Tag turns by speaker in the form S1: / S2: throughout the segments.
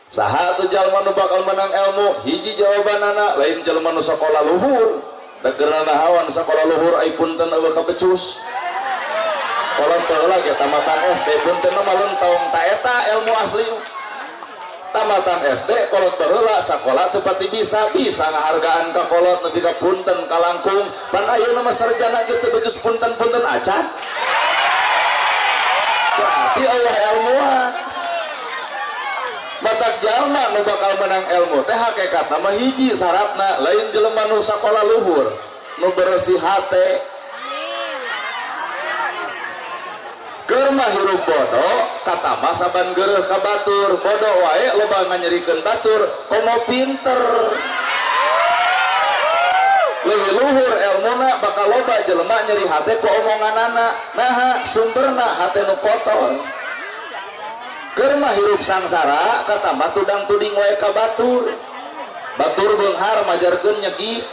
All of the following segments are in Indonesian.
S1: saha tuh jalma nu bakal menang ilmu hiji jawabanana lain jalma nu sakola luhur dageurna nahawan sakola luhur ai punten eueuh kabecus kolot baheula ge tamatan SD punten mah leuntong ta eta ilmu asli tamatan SD kolot baheula sakola teu pati bisa ngahargaan ka kolot nepi ka punten ka langkung pan ayeuna mah sarjana ge teu becus punten-punten acan berarti Allah ilmuwan matak jalma nu bakal menang ilmu teh hakikatna mah hiji syaratna lain jelema nu sakola luhur nu bersih hate keur mah hirup bodoh kata mah saban geureuh ka batur bodoh wae loba nganyerikeun batur komo pinter leuwih luhur ilmuna bakal loba jelema nyeri hate ku omonganana naha sumberna hate nu kotor keur mah hirup sangsara kata mah tudang tuding wae ka batur beunghar majarkeun nyegi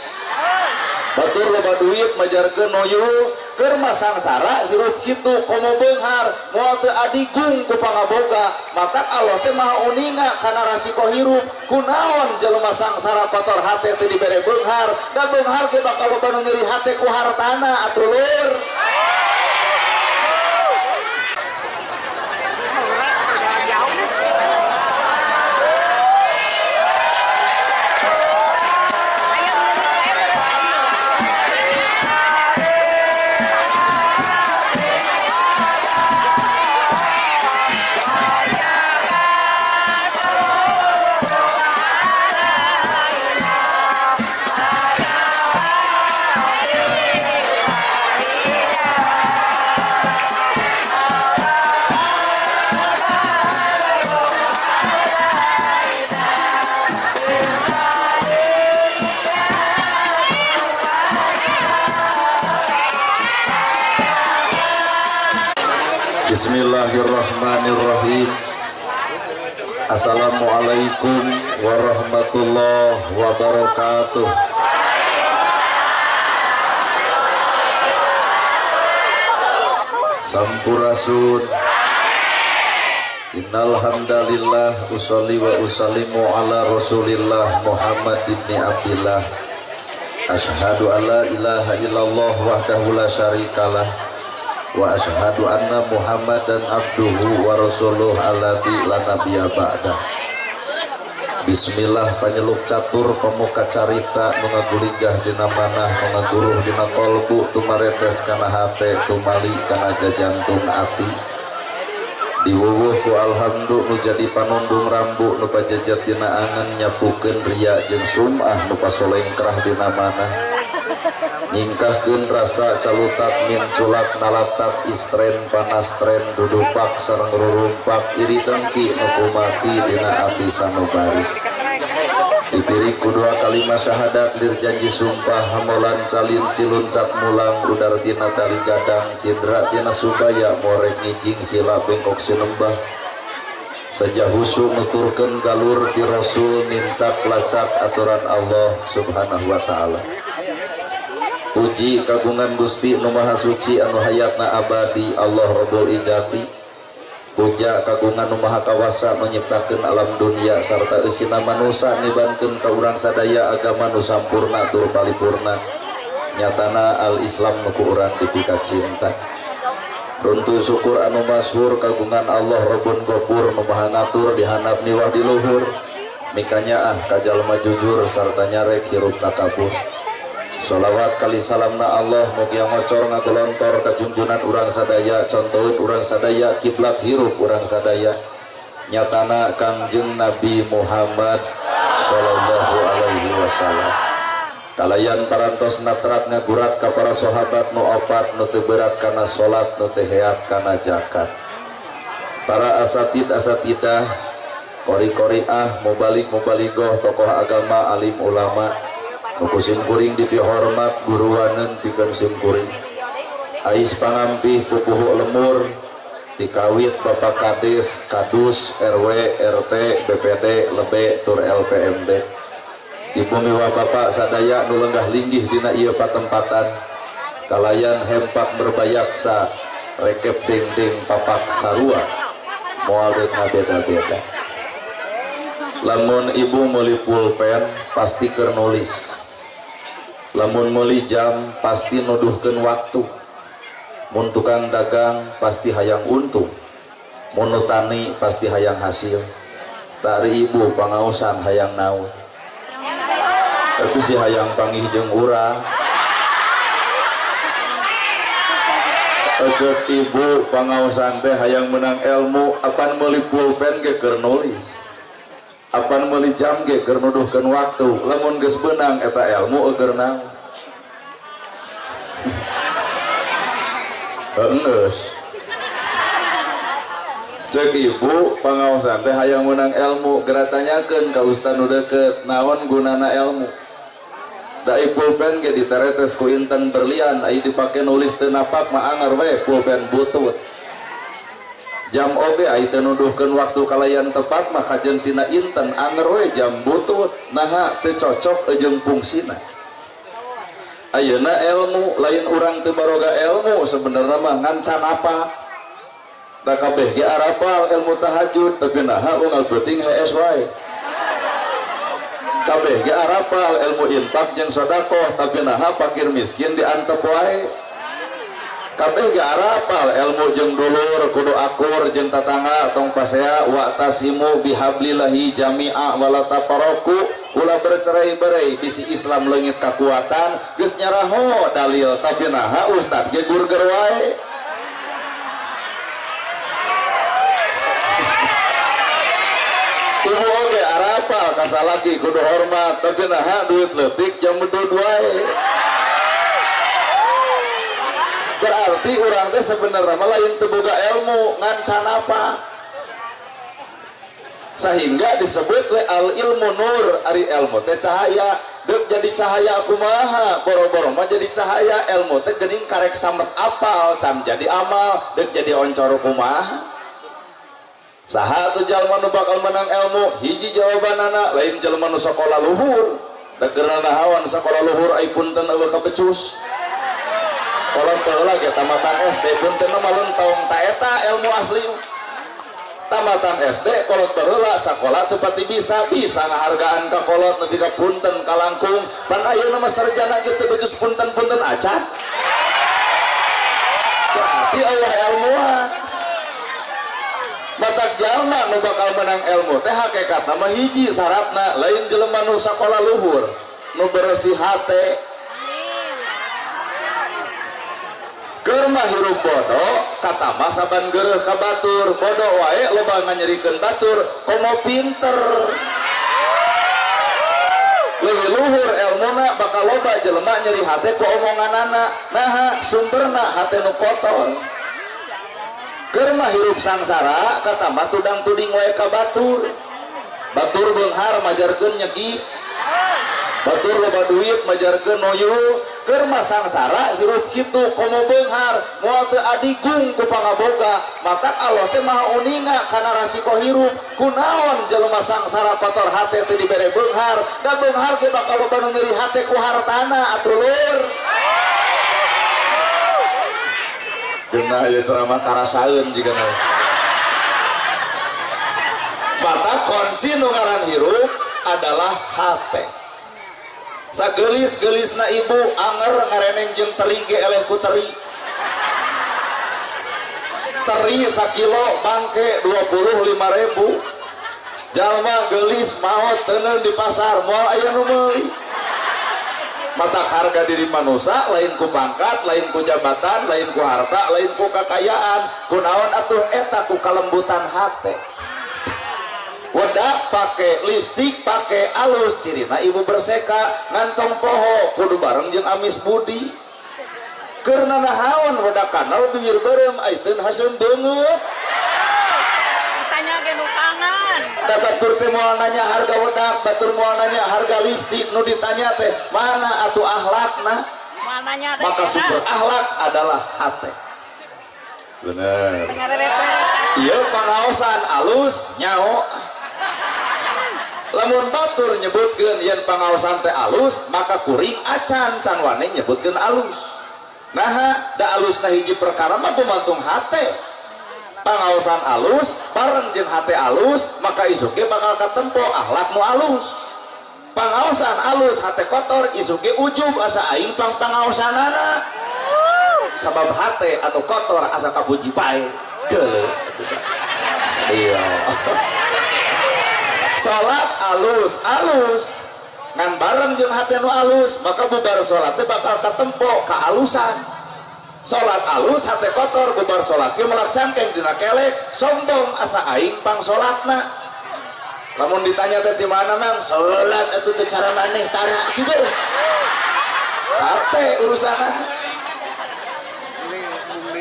S1: batur loba duit majarkeun noyu keur mah sangsara hirup kitu komo beunghar moal teu adigung ku pangaboga maka Allah teh maha uninga kana rasiko hirup kunaon jelema sangsara kotor hate teu dibere beunghar da beunghar ge bakal loba nu nyeri hate ku hartana atuh lur Bismillahirrahmanirrahim. Assalamualaikum warahmatullahi wabarakatuh. Sampurasun. Innal hamdalillah usolli wa usallimu ala Rasulillah Muhammad ibn Abdillah. Asyhadu an la ilaha illallah wahdahu la syarikalah wa asyhadu anna Muhammadan abduhu wa rasuluh alladzi la nabiyya ba'da. Bismillah panyelup catur pemuka carita mengaguligah dina manah mengaguruh dina kolbu tumaretes kana hate tumali kana jajantung ati diwuwuh ku alhamdu nu jadi panundung rambu nu pajejat dina angan nyapukeun riya jeung sum'ah nu pasolengkrah dina manah nyingkahkeun rasa calutak min culak nalatak istren panastren dudupak sareng rurumpak iri tengki nu kumati dina ati sanubari dipiri kudua kalimat syahadat lir janji sumpah hamolan calin cilun cat mulang udar dina tali gadang cindra dina subaya morek ngijing sila bengkok sinembah sajahusu nuturkeun galur ti rasul nincak lacak aturan Allah subhanahu wa ta'ala. Puji kagungan Gusti nu Maha Suci anu hayatna abadi Allah Rabbul Ijati. Puja kagungan nu Maha Kawasa menyiptakeun alam dunia sarta eusina manusa nibankeun ka urang sadaya agama nu sampurna tur paripurna. Nyatana al-Islam nu ku urang dipika cinta. Runtuh syukur anu masyhur kagungan Allah Rabbun Ghafur nu Maha ngatur dihandap niwah di luhur. Mikanya ka jalma jujur sarta nyarek hirup takabur. Sholawat kali salamna Allah mugia ngocor ngagolontor ka junjunan urang sadaya contoheun urang sadaya kiblat hirup urang sadaya nyatana Kangjeng Nabi Muhammad sallallahu alaihi wasallam kalayan parantos natrat ngagurat ka para sahabat nu opat nu teu berat kana salat nu teu heat kana zakat para asatidah qori-qoriah mubalik-mubalighah tokoh agama alim ulama nukusin kuring dipi hormat guruanen pikeun simkuring ais pangampih pupuh lemur tikawit Bapak Kades Kadus RW RT BPT Lebe tur LPMD ibu miwah Bapak sadaya nu lenggah linggih dina ieu patempatan kalayan hempak berbayaksa rekep ding papak sarua moal beda-beda lamun ibu meuli pulpen pasti keur nulis, lamun meuli jam pasti nuduhkeun waktu, mun tukang dagang pasti hayang untung, mun tani pasti hayang hasil. Tari ibu pangaosan hayang naon, tapi si hayang panggih jeung urang. Ecek ibu pangaosan teh hayang menang ilmu, apan meuli pulpen ge keur nulis, apan meuli jam ge keur nuduhkeun waktu, lamun geus beunang eta ilmu eueur naon. Geus cek ibu pangaosan teh hayang menang ilmu, geura tanyakeun ka ustaz nu deukeut naon gunana ilmu. Da pulpen ge diteretes ku inten berlian, ai dipake nulis teu napak mah anger we pulpen butut. Jam oge ai teu nuduhkeun waktu kalayan tepat mah kajen tina inten anger we jam butut. Naha teu cocok jeung fungsina. Ayeuna ilmu lain urang teu baroga ilmu sebenarnya mah ngancan apa. Da kabeh ge arapal ilmu tahajud tapi naha unggal penting hees wae. Kabeh ge arapal ilmu infak jeung sedekah tapi naha fakir miskin diantep wae. Kabeh ge arapal ilmu jeung dulur kudu akur jeung tatangga tong pasea wa tasimu bihablillahi jami'a wala tafarraqu ulah bercerai-berai bisi Islam leungit kakuatan geus nyaraho dalil tapi naha ustad ge gurger wae. Ibu oge arapal kasalaki kudu hormat tapi naha duit leutik jam bedud wae. Berarti urang teh sebenarnya mah lain teu boga ilmu ngancan apa. Sehingga disebut we al ilmu nur, ari ilmu teh cahaya, deuk jadi cahaya kumaha, boro-boro mah jadi cahaya, ilmu teh geuning karek samet apal, can jadi amal, deuk jadi oncor kumaha. Saha tuh jalma nu bakal menang ilmu? Hiji jawabanana lain jalma nu sakola luhur. Da geurna nahawan sakola luhur ai punten eueuh ka becus. Kolot heula ge tamatan SD punten mah leuntong ta eta ilmu asli. Tamatan SD kolot heula sakola teu pati bisa ngahargaan ka kolot nepi ka punten ka langkung. Pan ayeuna mah sarjana ge teu becus punten-punten acan. Berarti Allah ilmuwan. Matak jalma nu bakal menang ilmu teh hakikatna mah hiji syaratna lain jelema nu sakola luhur nu bersih hate keur mah hirup bodoh kata mah saban geureuh ka batur bodoh wae loba nganyerikeun batur komo pinter leuwih luhur ilmuna bakal loba jelema nyeri hate ku omonganana naha sumberna hate nu kotor. Keur mah hirup sangsara kata mah tudang tuding wae ka batur beunghar majarkeun nyegi batur loba duit majarkeun noyu. Keur mah sangsara hirup kitu komo beunghar moal teu adigung ku pangaboga maka Allah teh maha uninga kana rasiko hirup. Kunaon jelema sangsara kotor hate teu dibere beunghar da beunghar ge bakal loba nu nyeri hate ku hartana atuh lur. Geuna aya ceramah karasaeun jigana. Mata kunci nu ngaran hirup adalah hate. Sagelis-gelisna ibu anger ngareneng jeung teri ge eleh ku teri. Teri sakilo bangke 25.000. Jalma gelis maot teuneun di pasar moal aya nu meuli. Mata harga diri manusia lain ku pangkat, lain ku jabatan, lain ku harta, lain ku kekayaan. Kunaon atuh eta ku kalembutan hate. Wedak pake lipstik, pake alus, cirina ibu berseka ngantong poho kudu bareng jeung amis budi. Keurna nahaon wedak kanal bibir beureum aiteun haseum beungeut.
S2: Tanya ge nu kangen.
S1: Da batur teh moal nanya harga wedak, batur moal nanya harga lipstik, nu ditanya teh mana atuh akhlakna?
S2: Moal nanya teh.
S1: Maka sumber akhlak adalah hate. Bener. Iya pangaosan alus nyao. Lamun batur nyebutkeun yen pangaosan teh alus, maka kuring acan can wane nyebutkeun alus. Nah, da alusna hiji perkara mah gumantung hate. pangaosan alus bareng jeung hate alus maka isuke bakal katempo akhlak nu alus. Pangaosan alus hate kotor isuke ujub asa aing pangaosanana sabab hate anu kotor asa kapuji pae geuleuh. Iya. Salat alus ngan bareng jeung hate nu alus maka bubar salat teh bakal katempo kaalusan. Salat alus hate kotor bubar salat ge melak cangkeng dina kelek sombong asa aing pang salatna. Lamun ditanya teh di mana mang salat atuh teh cara maneh tara kitu. Hate urusanna.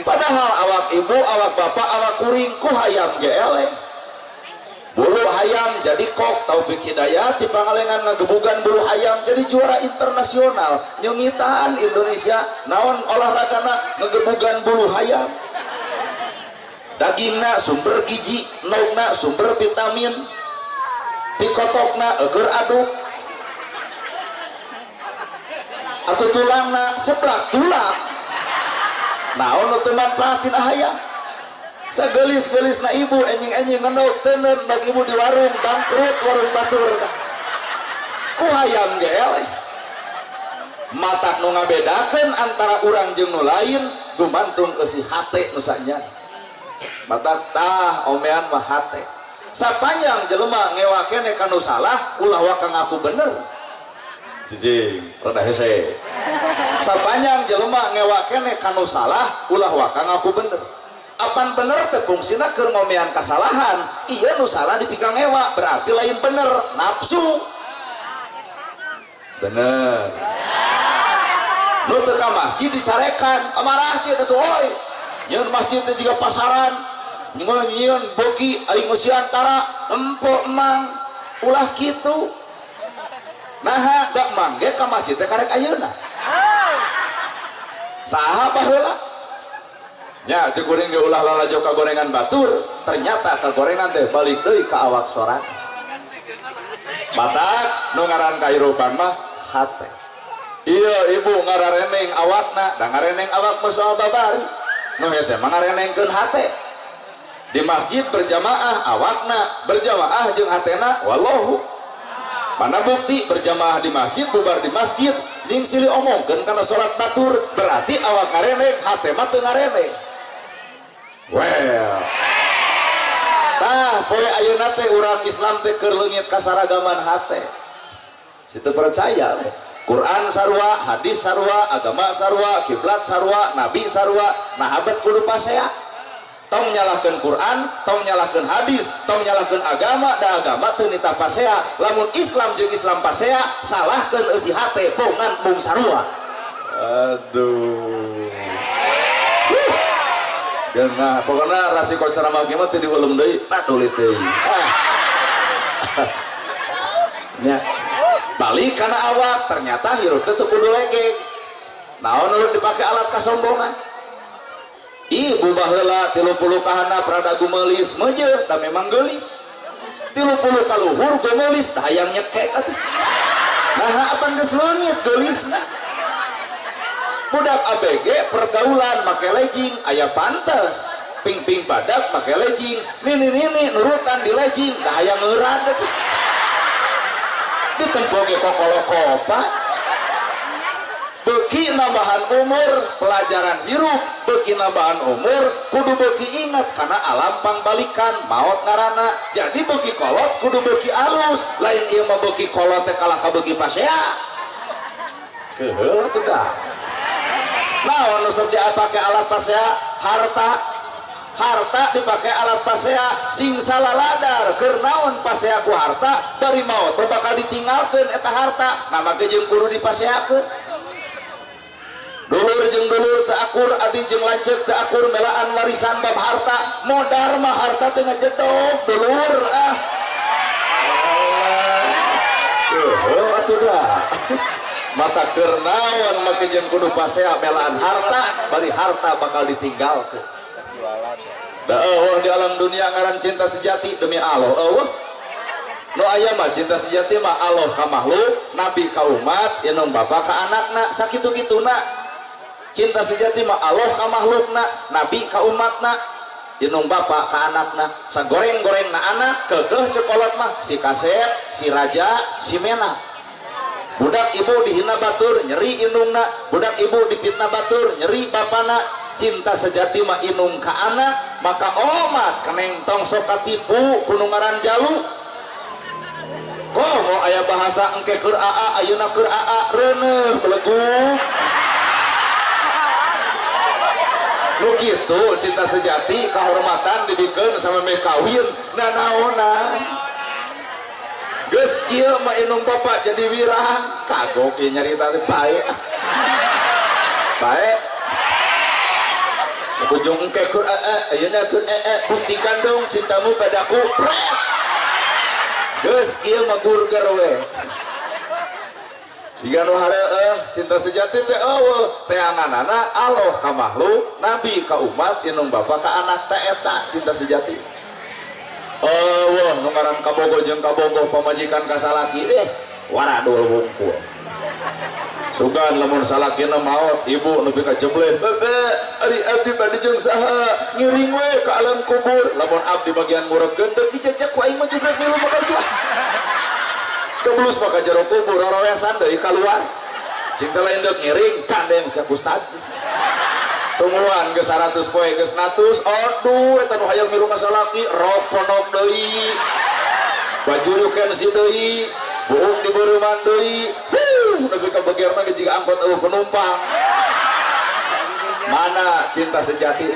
S1: Padahal awak ibu, awak bapak, awak kuring ku hayam ge eleh. Bulu hayam jadi kok Taufik Hidayat di Pangalengan ngagebugan bulu hayam jadi juara internasional nyungitaan Indonesia naon olahragana ngagebugan bulu hayam. Dagingna sumber gizi, naungna sumber vitamin, tikotokna eger aduk, atau tulangna sebelah tulang. Naon teu manfaatin hayam. Sagelis-gelis na ibu enjing-enjing ngendog teuneun bagi ibu di warung bangkrut warung batur ku hayam ge eleh. Mata nu ngabedakeun antara urang jeung nu lain gumantung eusi hate nu sanya. Mata tah omean mah hate. Sapanjang jelema ngewa keneh kanu salah ulah wakang aku bener. Jijing rada hese. Sapanjang jelema ngewa keneh kanu salah ulah wakang aku bener. Apan bener teh fungsina keur ngomean kasalahan ieu nu salah dipikang ewa berarti lain bener nafsu bener nu teu ka masjid dicarekan amarah sih teh oi nyeun masjid teh jiga pasaran nyieun beuki aing usiantara empo emang ulah kitu naha da mangge ka masjid teh karek ayeuna saha baheula nya cek kuring ge ulah lalajo ka gorengan batur ternyata ka gorengan teh balik deui ka awak sorak batak nu ngaran kairupan mah hate iya ibu ngarareneng awakna da ngareneng awak mah soal babari nu hese mah ngarenengkeun hate di masjid berjamaah awakna berjamaah jeung hatena wallahu mana bukti berjamaah di masjid bubar di masjid ning silih omongkeun kana salat batur berarti awak ngareneng hate mah teu ngareneng. Well, tah poe ayeuna teh urang Islam teh keur leungit kasaragaman hate. Situ percaya Quran sarua, hadis sarua, agama sarua, kiblat sarua, nabi sarua, nahabat kudu pasea. Tong nyalahkeun Quran, tong nyalahkeun hadis, tong nyalahkeun agama, da agama teu nita pasea. Lamun Islam jeung Islam pasea, salahkeun eusi hate pongan mung sarua. Aduh. Nah, pokoknya rasiko ceramah gimana tadi ulum deui, tulis deui. Nya, balik karena awak ternyata hirup teh teu kudu legeg. Naon nu dipake alat kasombongan? Ibu baheula 30 kahana prada gumelis meujeuh da memang geulis. 30 ka luhur gumelis da hayang nyekek atuh. Nah, apa geus leungit geulisna? Budak ABG pergaulan make legging aya pantes ping-ping badak make legging nini nurutan di legging dah aya ngeurad ditempo ge kokolokopa beuki nambahan umur pelajaran hirup beuki nambahan umur kudu beuki ingat karena alam pangbalikan maot ngaranna jadi beuki kolot kudu beuki alus lain ieu mah beuki kolot teh kalah ka beuki pasea keheul tuh dah. Nah, nu sok dipake alat pasea harta dipake alat pasea sing salaladar keur naon pasea ku harta bari maot bakal ditinggalkeun eta harta nama ge jeung kudu dipaseakeun dulur jeung dulur teu akur adi jeung lanceuk teu akur melaan warisan bab harta modar mah harta teu ngajedog dulur atuh dah mata kernawan make jeung kudu pasea belaan harta bari harta bakal ditinggalkeun da eueuh di alam dunia ngaran cinta sejati demi Allah eueuh nu aya mah cinta sejati mah Allah ka makhluk nabi ka umat indung bapa ka anakna sakitu-kituna cinta sejati mah Allah ka makhlukna nabi ka umatna inung bapak ke anakna sagoreng-goreng na anak kekeh cekolot mah si Kasep, si Raja, si Mena. Budak ibu dihina batur nyeri inungna, budak ibu dipitnah batur nyeri bapana. Cinta sejati mah inung ka anak, maka omat keneng tong sok katipu kudu ngaran jalu. Komo aya bahasa engke keur aa ayeuna keur aa reuneuh belegu. Nu kitu cinta sejati kahormatan dibikeun sampai kawin nanaonan. Geus kieu mah inung bapak jadi wirang kagok ieu nyarita teh bae. Bae. Ujung engke keur aa ayeuna keur buktikan dong cintamu padaku. Geus kieu mah burger we. Jika nu hareueuh cinta sejati teh eueuh teanganana Allah ka makhluk, nabi ka umat, inung bapak ka anak teh eta cinta sejati. Eueuh nu ngaran kabogoh jeung kabogoh pamajikan ka salaki waradul wungkul. Sugan lamun salakina maot ibu nepi ka jebleh ari abdi bade jeung saha ngiring we ka alam kubur lamun abdi bagian muregeun deuk dijajak ku aing mah juga milu maka itu keblus maka jero kubur rawesan deui keluar cinta lain deuk ngiring kandeng sia ustad tungguan geus 100 poe geus 100 aduh eta nu hayang milu ka salaki rok ponok deui baju yukeun si deui buuk dibeureman deui nepi ka begerna jika angkot eueuh penumpang. Mana cinta sejati?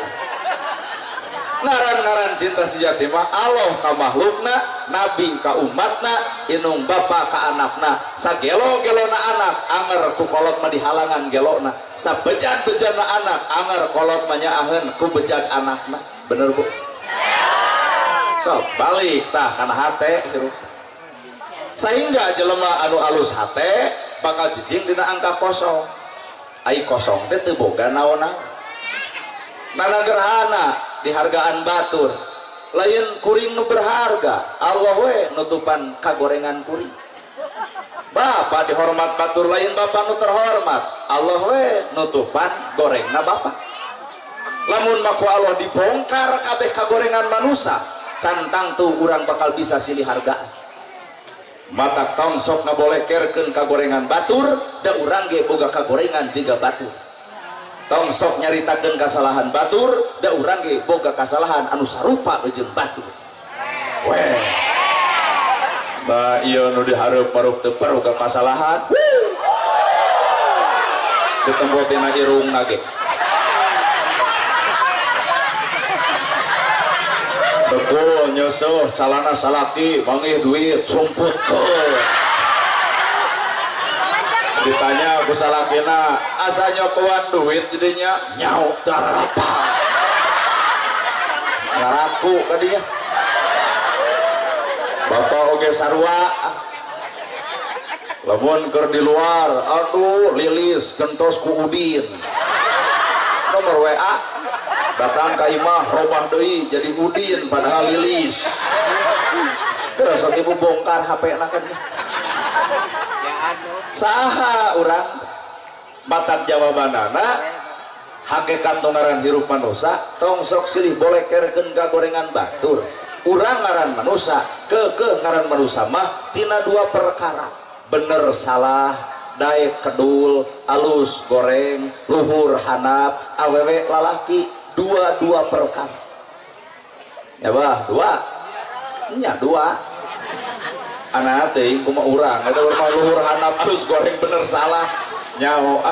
S1: Ngaran-ngaran cinta sejati mah Allah ka makhlukna, nabi ka umatna, inung bapa ka anakna. Sagelo-gelona anak anger ku kolot mah dihalangan gelona. Sabejat-bejatna anak anger kolot mah nyaaheun ku bejat anakna. Bener Bu? So, balik tah kana hate hirup. Sehingga jelema anu alus hate bakal cicing dina angka kosong. Ai kosong teh teu boga naon-naon. Nana gerhana dihargaan batur. Lain kuring nu berharga, Allah we nutupan kagorengan kuring. Bapak dihormat batur lain bapak nu terhormat, Allah we nutupan gorengna bapak. Lamun maku Allah dibongkar kabeh kagorengan manusia, santang tuh urang bakal bisa silih hargaan. Mata tong sok ngabolekerkeun kagorengan batur da urang ge boga kagorengan jiga batur. Tong sok nyaritakeun kasalahan batur da urang ge boga kasalahan anu sarupa jeung batur. Weh. Bah ieu nu dihareup maruk teu perlu ka kasalahan. Ditembok tina irungna ge. Betul nyeusuh calana salaki mangih duit sumput ditanya ku salakina asa nyokoan duit jadinya nyau tarapa ngaraku kadinya bapak oge sarua lamun keur di luar aduh lilis gentos ku udin nomor WA datang ka imah robah deui jadi udin padahal lilis terus ibu bongkar HP na kan saha urang matak jawabanana hakikat ngaran hirup manusia tong sok silih bolekerkeun kagorengan batur urang ngaran manusia kekeh ngaran manusia mah tina dua perkara bener salah daek kedul alus goreng luhur hanap awewe lalaki dua perkara ya bah dua nya dua anak teh kumaha urang ada urang luhur hanap alus goreng bener salah nyaho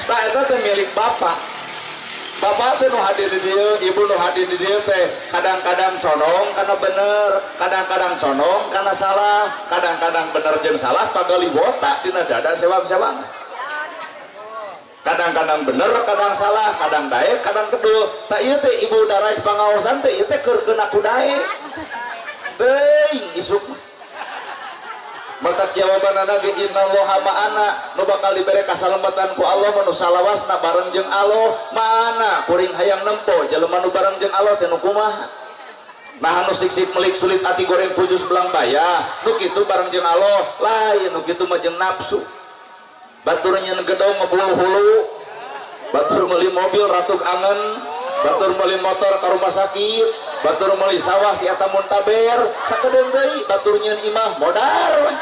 S1: tah eta teh milik bapak teh nu hadir di dieu ibu nu hadir di dieu teh kadang-kadang condong karena bener kadang-kadang condong karena salah kadang-kadang bener jeung salah pagali botak dina dada sewang-sewang kadang-kadang bener kadang salah kadang daek kadang kedul tak ieu teh ibu daraj pangaosan teh ieu teh keur keuna ku daek teuing isuk mata jawabanana ge innallaha ma'ana nu bakal dibere kasalembatan ku Allah manu salawasna bareng jeung Allah mana kuring hayang nempo jelema nu bareng jeung Allah teh nu kumaha nah anu siksik melik sulit ati goreng pujus belang baya nu kitu bareng jeung Allah lain nu kitu mah jeung nafsu batur nyeun gedong ngebulu hulu batur meuli mobil ratuk angen batur meuli motor ka rumah sakit, batur meuli sawah si eta muntaber, sakedeung deui batur nyieun imah modar we.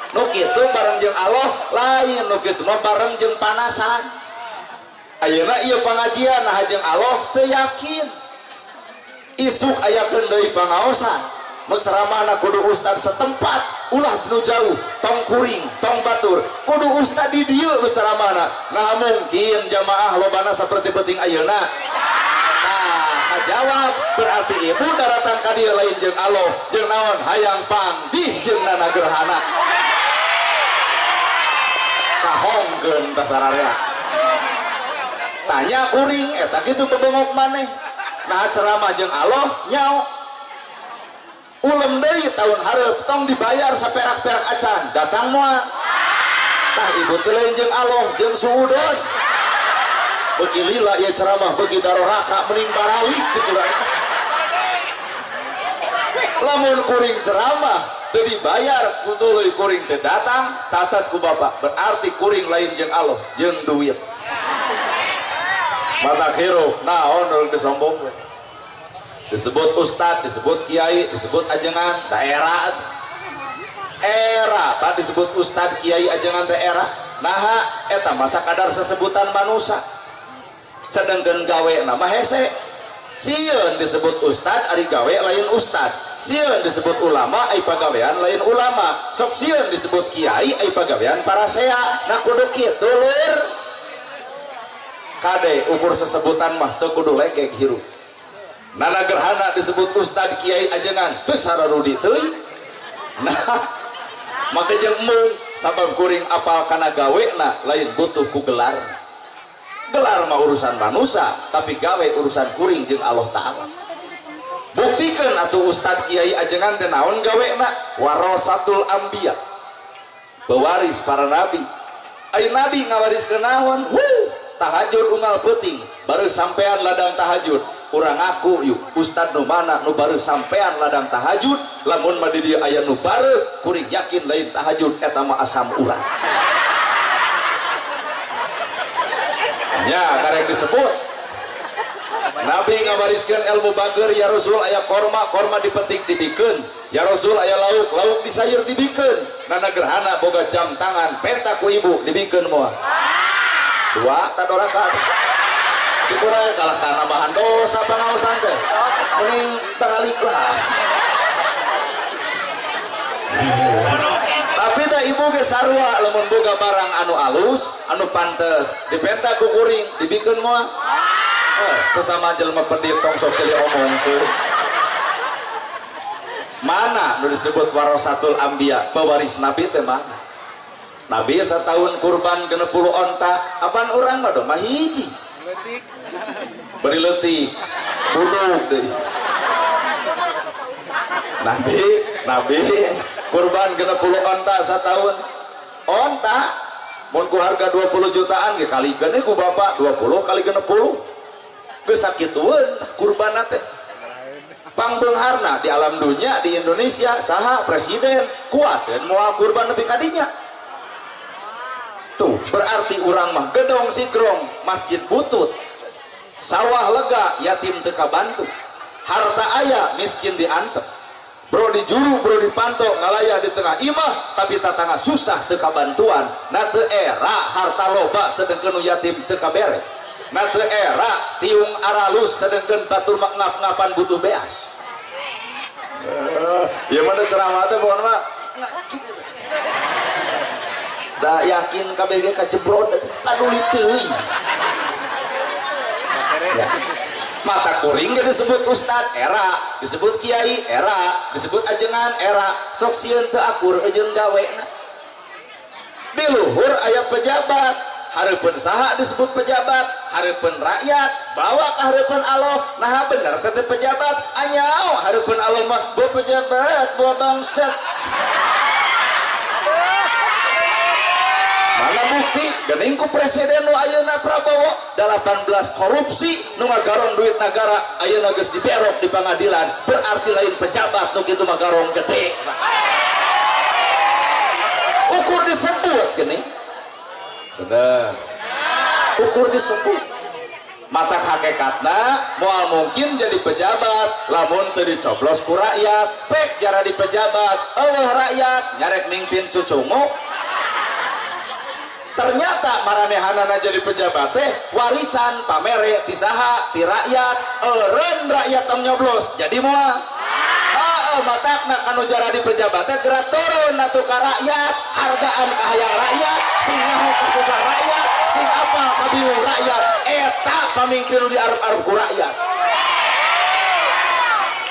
S1: Nu kitu bareng jeung Allah lain, nu kitu mah bareng jeung panasan. Ayeuna ieu pangajian nah jeung Allah teu yakin. Isuk ayakeun deui pangaosan. Nu ceramahna kudu ustad setempat, ulah nu jauh, tong kuring, tong batur. Kudu ustad di dieu nu ceramahna. Nah mungkin jamaah lobana saperti penting ayeuna. Nah, kajawab berarti ibu daratan ka dieu lain jeung Allah, jeung naon hayang panggih jeung nana gerhana. Kahongkeun kasararea. Tanya kuring eta kitu bebengok maneh. Nah ceramah jeung Allah nyao. Ulem deui tahun hareup tong dibayar saperak-perak acan. Datang moal. Tah ibu teh lain jeung Allah jeung suudon. Beuki lila ieu ceramah beuki daroraka mending barawik ceuk urang. Lamun kuring ceramah teu dibayar kudu kuring teh datang catat ku bapak berarti kuring lain jeung Allah jeung duit. Mata hero naon nu disombong we. Disebut ustad, disebut kiai, disebut ajengan daerah. Era tadi disebut ustad, kiai, ajengan daerah. Nah eta masa kadar sesebutan manusia. Sedangkan gawe nama hese. Sieun disebut ustad, ari gawe lain ustad. Sieun disebut ulama, ai pagawean lain ulama. Sok sieun disebut kiai, ai pagawean parasea. Nah kudu kitu leueur. Kade ukur sesebutan mah teu kudu lekek hirup. Nana gerhana disebut ustad, kiai, ajengan teu sararudi teuing. Nah maka jeung mung sabab kuring apal kana gawena lain butuh ku gelar. Gelar mah urusan manusia, tapi gawe urusan kuring jeung Allah Ta'ala. Buktikeun atuh ustad, kiai, ajengan teh naon gawena? Warasatul anbiya, pewaris para nabi. Ai nabi ngawariskeun naon? Tahajud unggal peuting, baru sampean ladang tahajud. Urang aku yuk ustad nu mana nu baru sampean ladang tahajud, lamun mah di dieu aya nu bareu kuring yakin lain tahajud eta mah asam urang. Nya karek disebut Nabi ngawariskeun ilmu bager, ya Rasul aya korma dipetik dibikeun, ya Rasul aya lauk disayur dibikeun. Nana gerhana boga jam tangan penta ku ibu dibikeun moal. Dua tadoraka Cikurai kalah karena bahan dosa pangaosan teh mending beraliklah. Tapi dah ibu ge sarua lamun boga barang anu alus anu pantes dipenta ku kuring dibikeun moal. Sesama jelema pedit tong sok silih omong tuh. Mana nu disebut warasatul anbiya, pewaris nabi teh mana? Nabi satahun kurban 60 onta, apaan urang mah mah hiji. Beri letik buduk deh. Nabi kurban 60 onta setahun. Onta mun ku harga 20 jutaan ge kali gede ku bapak 20 kali 60 geus sakitueun kurban teh. Pangbeungharna di alam dunia di Indonesia saha presiden kuat dan moal kurban nepi ka dinya. Tuh berarti urang mah gedong sigrong masjid butut, sawah lega yatim teu kabantu, harta aya miskin diantep, bro di juru bro dipantau ngalayah di tengah imah tapi tatangga susah teu kabantuan. Na teu era harta loba sedengkeun yatim teu kabere, na teu era tiung aralus sedengkeun batur mak ngap-ngapan butuh beas. Ya mana ceramah teh pohon mah da yakin KBG kajebrot kaduli teuing. Ya. Mata kuring disebut ustad era, disebut kiai era, disebut ajengan era, sok sieun teu akur jeung gawena. Di luhur aya pejabat, hareupeun saha disebut pejabat, hareupeun rakyat, bawa ka hareupeun Allah. Nah bener kata pejabat, anyao hareupeun Allah mah bawa pejabat, bawa bangsat. Mana bukti gening ku presiden nu ayeuna Prabowo 18 korupsi nu ngagarong duit negara ayeuna geus diberok di pengadilan, berarti lain pejabat nu kitu mah garong gede. Ukur disebut gening bener, ukur disebut mata hakikatna moal mungkin jadi pejabat lamun teu dicoblos ku rakyat pek jara di pejabat eueuh rakyat nyarek mimpin cucungu ternyata maranehanana jadi pejabat teh warisan pamere ti saha ti rakyat eureun rakyat tong nyoblos jadi moal matakna kanu jara di pejabat teh gerak turun atuh ka rakyat hargaan ka hayang rakyat sing nyaho ka susah rakyat sing apal ka bingung rakyat eta pamingkin di arep-arep ku rakyat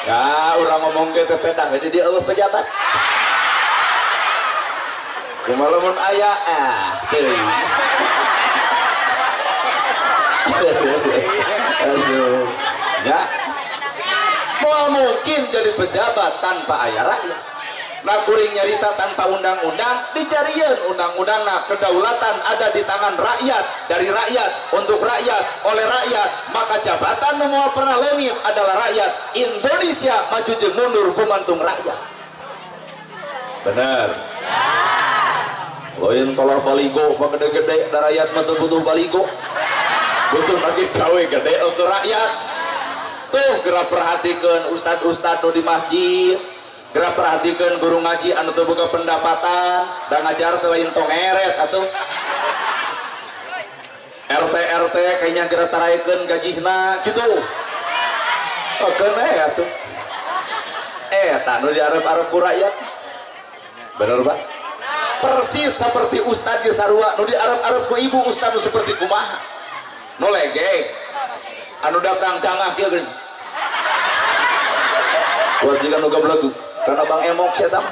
S1: ya urang ngomong ge teh pedah jadi dia eueuh pejabat kumaha lamun aya teuing aduh ya mau mungkin jadi pejabat tanpa aya rakyat nah kuring nyarita tanpa undang-undang dicarian undang-undang nah kedaulatan ada di tangan rakyat dari rakyat untuk rakyat oleh rakyat maka jabatan mau pernah leungit adalah rakyat Indonesia maju jeung mundur kumantung rakyat benar lain kalau baligo mah gede-gede da rakyat mah butuh baligo butuh lagi gawe gede ke rakyat tuh gerak perhatikan ustad-ustad nu di masjid gerak perhatikan guru ngaji anu teu boga pendapatan dan ngajar teu lain tong eret atuh RT kayaknya gerak tarayekeun gajihna kitu keun atuh eta nu diarep-arep ku rakyat bener Pak persis seperti ustad ge sarua nu diarep-arep ku ibu ustad nu seperti kumaha nu legek anu datang dangah kieu geuning buat jika nu gablagu karena bang emok sia tah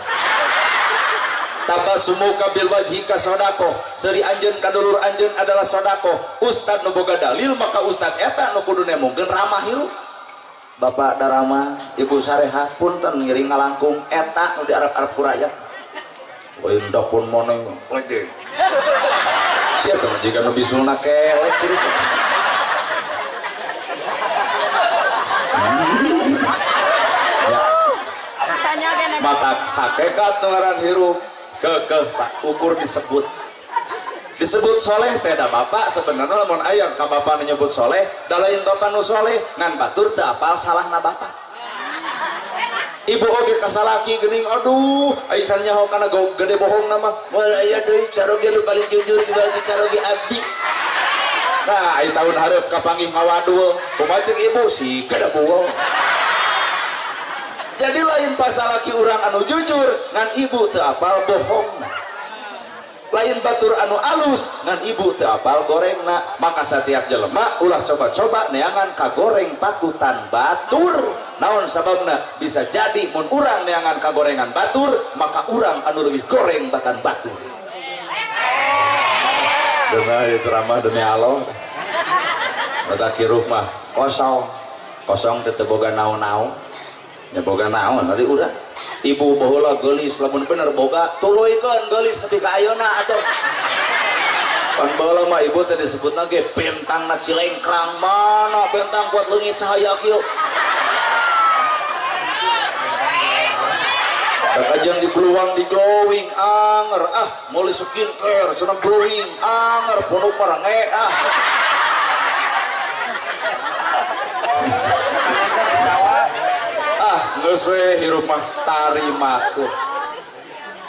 S1: tabassumu kabil wajhi ka sodako seuri anjeun kadulur anjeun adalah sodako ustad nu boga dalil maka ustad eta nu kudu nemongkeun ramah hirup bapak darama ibu sareha punten ngiring ngalangkung eta nu diarep-arep ku rakyat lain dapun moneng lege sia teh jika nu bisulna kelek kieu mata hakikat ngaran hirup kekeh Pak ukur disebut soleh teh da bapak sebenarnya lamun aya ka bapak nyebut soleh da lain bapak nu soleh ngan batur teu apal salahna bapak ibu oge kasalaki geuning aduh aisan nyaho kana gede bohong nama moal aya deui caroge nu paling jujur dibagi caroge abdi nah ai taun hareup kapanggih ngawadul kumaha ceuk ibu si kada bohong jadi lain pasalaki urang anu jujur ngan ibu teu apal bohong lain batur anu alus ngan ibu teu apal gorengna maka setiap jelema ulah coba-coba neangan kagoreng patutan batur naon sababna bisa jadi mun urang neangan kagorengan batur maka urang anu leuwih goreng batan batur demi ya ceramah demi Allah mata kiruh mah kosong teu boga naon-naon ya boga naon ari urang ibu baheula geulis lamun bener boga tuluykeun geulis nepi ka ayeuna atuh pan baheula mah ibu teh disebutna ge bentangna Cilengkrang mana bentang kuat leungit cahaya kieu kakajang di peluang di glowing anger meuli skincare cenah glowing anger punuk marange geus we hirup mah tarimakeun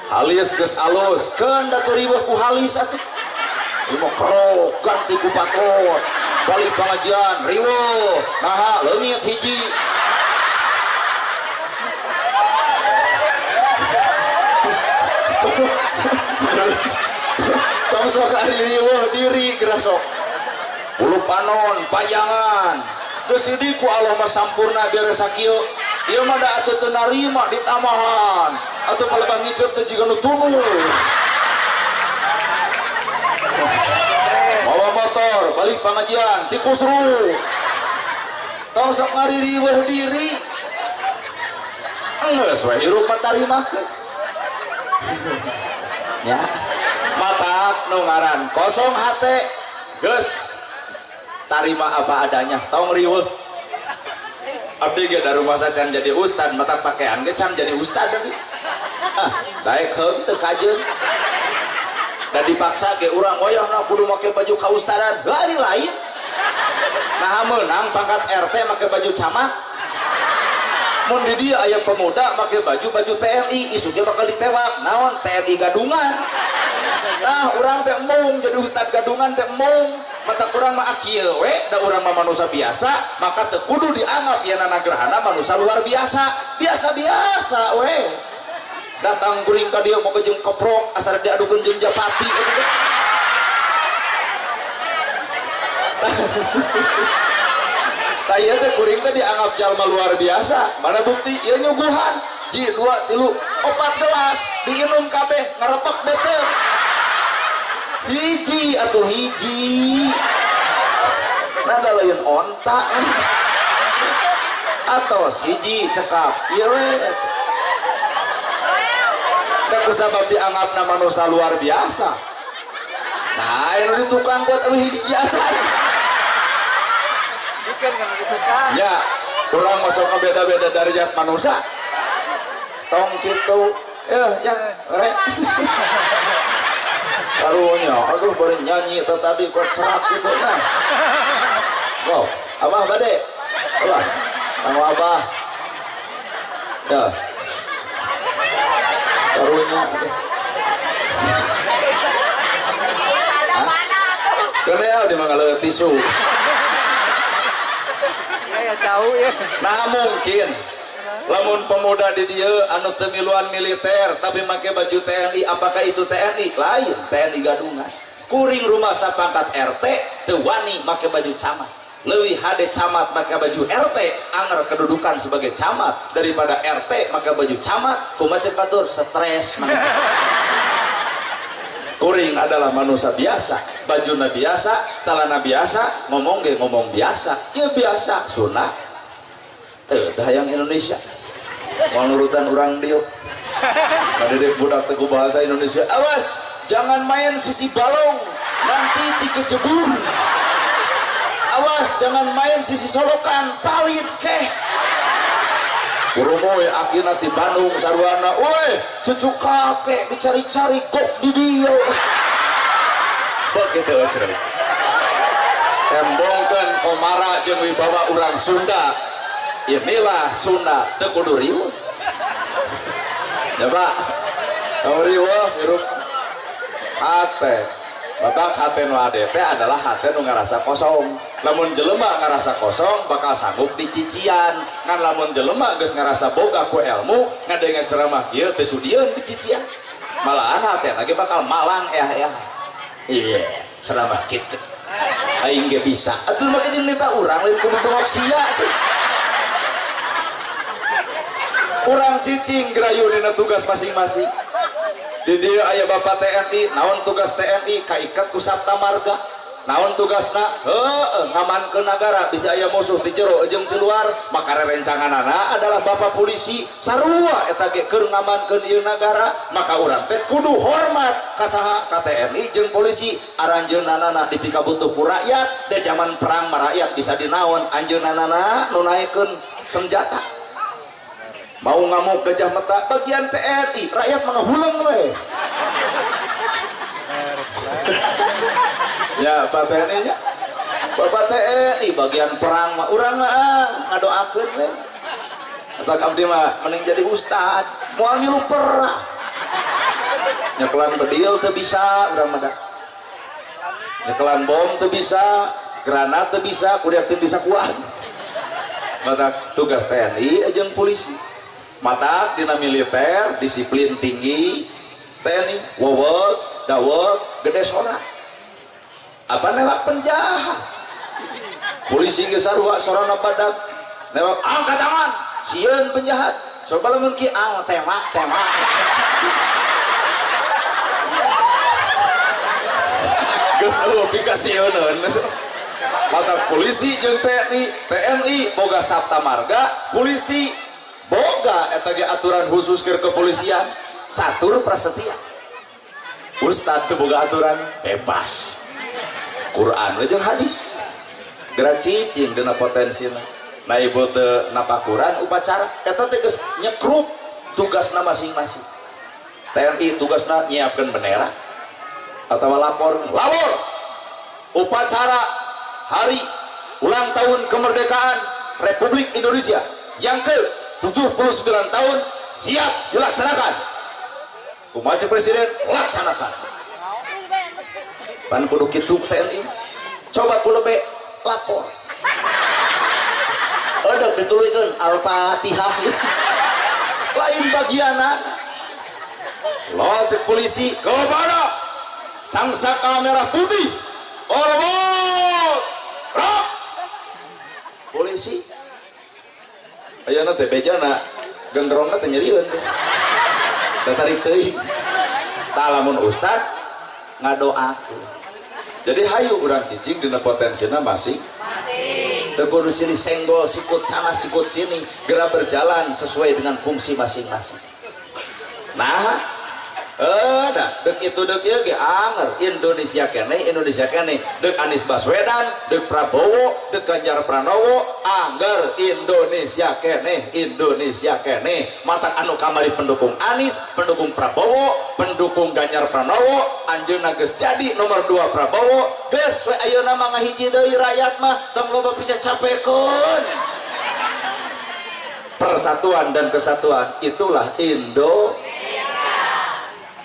S1: halis geus alus keun da teu riweuh ku halis atuh ieu mah kerogan ti ku patot balik pangajian riweuh naha leungit hiji tong sok ari riweuh diri geura sok ulu panon pajangan geus di ku Allah mah sampurna beres sakieu ieu mah da atuh teu narima ditamahan atuh palebah ngicep teh jiga nu tunu bawa motor balik pengajian ti kusru tong sok ngaririweuh diri geus we hirup mah tarimakeun ya matak nu ngaran kosong hate geus tarima apa adanya tong riweuh abdi ge da rumah sacan jadi ustad mata pakaian ge can jadi ustad tadi daek heung teu kajeun da dipaksa ge urang oyahna kudu make baju kaustadan hari lain Nah menang pangkat RT pakai baju camat. Mun di dia aya pemuda pakai baju TNI, isunya bakal ditewak. Naon TNI gadungan. Nah urang teh mung jadi ustad gadungan teh mung. Mata urang mah akieu we, da urang mah manusia biasa, maka teu kudu dianggap yen nagrahana manusia luar biasa. Biasa-biasa we. Datang kuring ka dieu mau jeung koprok asal diadukeun jeung japati. Taya teh kuring teh dianggap jalma luar biasa. Mana bukti? Ieu nyuguhan. Ji 2 3 4 gelas diinum kabeh ngarepek bete. Hiji atuh hiji. Nada lain onta. Atos hiji cekap. Ieu we. Da kusabab dianggapna manusia luar biasa. Nah, ini tukang buat hiji acan. Ya, kurang masuk ke beda-beda derajat manusia. Tong gitu, yang rek. Karunya, aduh bari nyanyi tadi kok serak gitu nah. Wow, abah bade, abah, nama abah. Ya, karunya. Kena di mangala tisu.
S3: Tahu ya.
S1: Nah mungkin lamun pemuda di dia anu teu miluan militer tapi make baju TNI, apakah itu TNI? Lain, TNI gadungan. Kuring rumah sapangkat RT teu wani make baju camat. Leuwih hade camat make baju RT anger kedudukan sebagai camat daripada RT make baju camat. Kumaha cek batur stres. Kuring adalah manusia biasa, bajuna biasa, celana biasa, ngomong ge ngomong biasa, ya biasa, sunnah. Dah yang Indonesia, mau nurutan orang diuk. Kadedek budak teguh bahasa Indonesia. Awas, jangan main sisi balong, nanti dikejebur. Awas, jangan main sisi solokan, palit keh. Kurumoy akhirnya di Bandung sarwana, woi cucu kakek dicari-cari kok di dia. Begitu cerita. Tembongkan komara jeung wibawa urang Sunda. Inilah Sunda teu kudu riweuh. Ya Pak, kamu riweuh hirup hate. Batak hate nu ade teh adalah hate nu ngarasa kosong. Lamun jelema ngarasa kosong bakal sanggup dicician. Ngan lamun jelema geus ngarasa boga ku ilmu ngadenge ceramah kieu teu sudieun dicician. Malahan hate lagi bakal malang Iya, ceramah kitu. Aing ge bisa. Atuh make jeung nita urang lain kudu bengok sia atuh. Urang cicing gerayu dina tugas masing-masing. Di dia aya bapak TNI, naon tugas TNI kaiket ku Sabta Marga. Naon tugasna? Ngamankeun nagara, bisa aya musuh di jero jeung di luar, maka rerencanganana adalah bapak polisi sarua eta ge keur ngamankeun ieu nagara, maka urang teh kudu hormat ka saha? Ka TNI jeung polisi. Aranjeunana dipika butuh ku rakyat, da zaman perang mah rakyat bisa dinaon, anjeunana nu naekeun senjata. Mau ngamuk gajah mata bagian TNI, rakyat mengahuleng we. Ya Pak TNI nya, Bapak TNI bagian perang mah urang ngadoakeun we. Bapak abdi mah mending jadi ustad, moal ngilu perang. Nyekelan bedil teu bisa urang mah. Nyekelan bom teu bisa, granat teu bisa, kuliah teu bisa kuat. Mata tugas TNI jeung polisi. Mata dina militer disiplin tinggi, TNI weweg daweg gede sora. Apa newak penjahat? Polisi ge sarua sorana badak. Newak angkat tangan, sieun penjahat. Coba lamun kieu tembak. Geus eueuh pikasieun. Mata polisi jeung TNI boga Sabta Marga, polisi boga eta ge aturan khusus keur kepolisian, catur prasetya. Ustad teu boga aturan bebas. Quran jeung hadis. Geura cicing dina potensina. Na ibu teu napakuran upacara, eta teh geus nyekruk tugasna masing-masing. TNI tugasna nyiapkeun bendera atawa lapor upacara hari ulang tahun kemerdekaan Republik Indonesia yang ke-79 tahun siap dilaksanakan. Kumaha presiden laksanakan. Pan kudu kitu TNI. Coba ku lebe lapor. Ada ditulikeun Al-Fatihah. Lain bagianan. Lo cek polisi kepada sang saka merah putih. Orbot. Rok. Polisi. Ayeuna teh bejana gendrongna teh nyerieun. Da tarik teuing. Tah lamun ustad ngadoakeun. Jadi hayu urang cicing dina potensina masih tekudu sini senggol sikut sana sikut sini gerak berjalan sesuai dengan fungsi masing-masing. Nah dek itu dek ya ge anger Indonesia kene dek Anies Baswedan dek Prabowo dek Ganjar Pranowo anger Indonesia kene mata anu kamari pendukung Anies pendukung Prabowo pendukung Ganjar Pranowo anjeunna geus jadi nomor 2 Prabowo geus we ayeuna mah ngahiji deui rakyat mah tong loba bisa capekeun. Persatuan dan kesatuan itulah Indonesia.